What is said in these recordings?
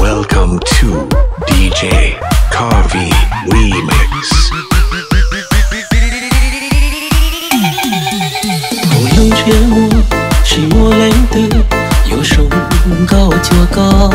Welcome to DJ Carvey Remix. Hồ lưng chia mua, chỉ mua lấy từ yêu sông cao chưa có.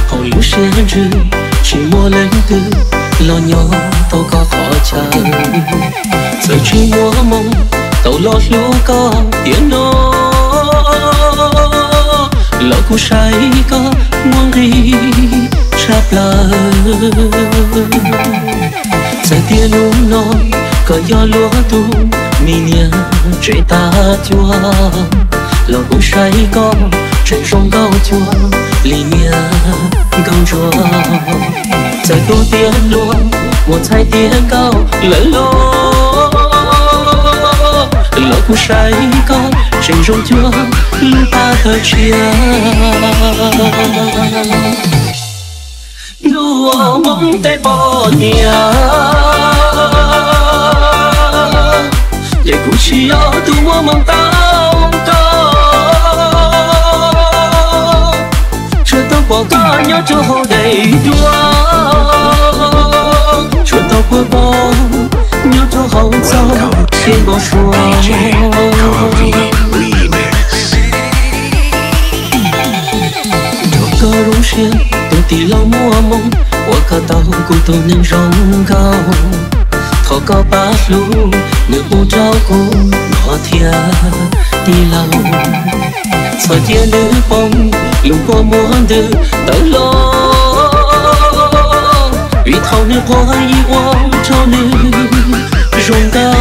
Hồ lưu xe rư, chỉ mua lấy từ lo nhỏ tao có khó chăng. Giờ chỉ mua mong tao lo lưu có tiếng nó. Lo cu say có muốn đi chắp lời. Giờ tiền uống non có gió lúa tu miền trời ta chua. Lo cu say có trời sông cao chua liền cao chua. Giờ tu tiền luôn một hai tiền cao lớn lô. Lo cu say có trời sông chua lưu ta thơ chia. Đua mong tay bỏ nhà để cụ chia tu mua mong tao có. Chưa tao bỏ cả nhớ cho họ đầy đua. Chưa tao qua bỏ nhớ cho họ sao thiên bỏ xua. Cơ rung xuyên từ tỷ lâu mua mong qua cả tàu của tôi nên rong cao. Thọ có bát lũ nước u trao cô nó thia đi lâu. Sợ thiên nữ bông lúc qua muốn đưa tới lo. Vì thâu nước hoa y hoa cho nữ rong cao.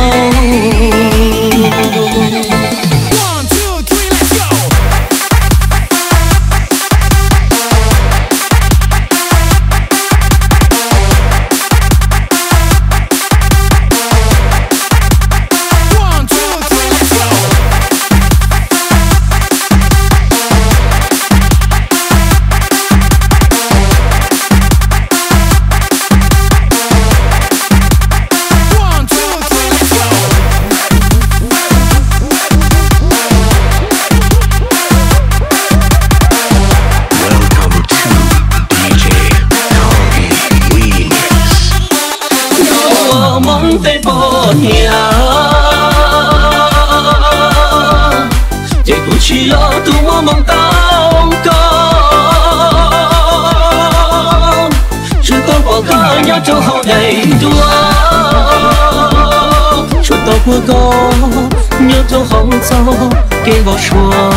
Tay bỏ nhà để cụ chỉ lo tu mua mong tao có. Chưa tao bỏ cả nhớ cho họ đầy đua. Chưa tao qua có nhớ cho họ sao kê bỏ xua.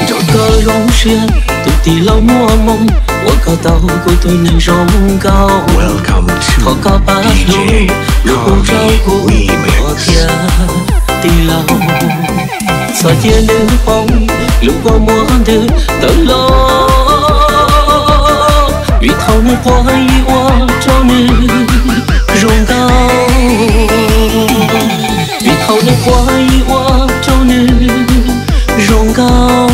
Cho cơ rong xuyên từ tỷ lâu mua mong qua cả tàu của tôi nên rong cao. Thọ có bát lũ lúc cô trao cô bỏ kia tỷ lâu. Sợ thiên nữ bông lúc qua muốn đưa tới lo. Vì thâu nước hoa y hoa cho nữ rong cao. Vì thâu nước hoa y hoa cho nữ rong cao.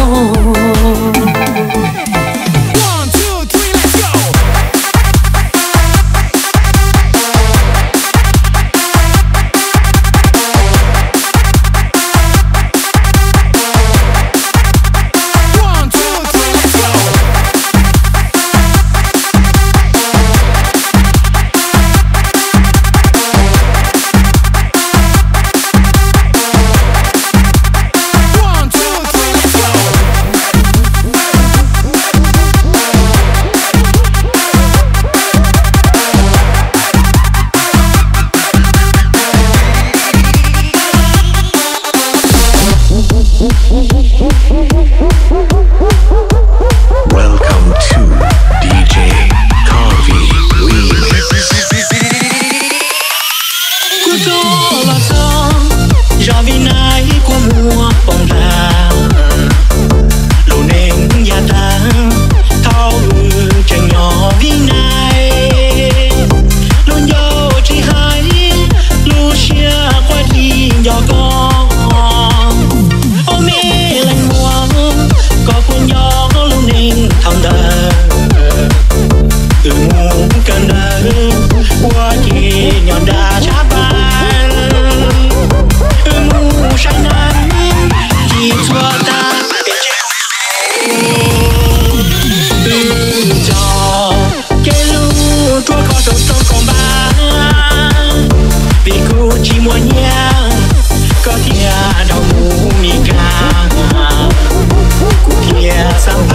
Qua kia nhọn đá chắp bàn chỉ mua nhà có thia đâu mù mi ca thia sang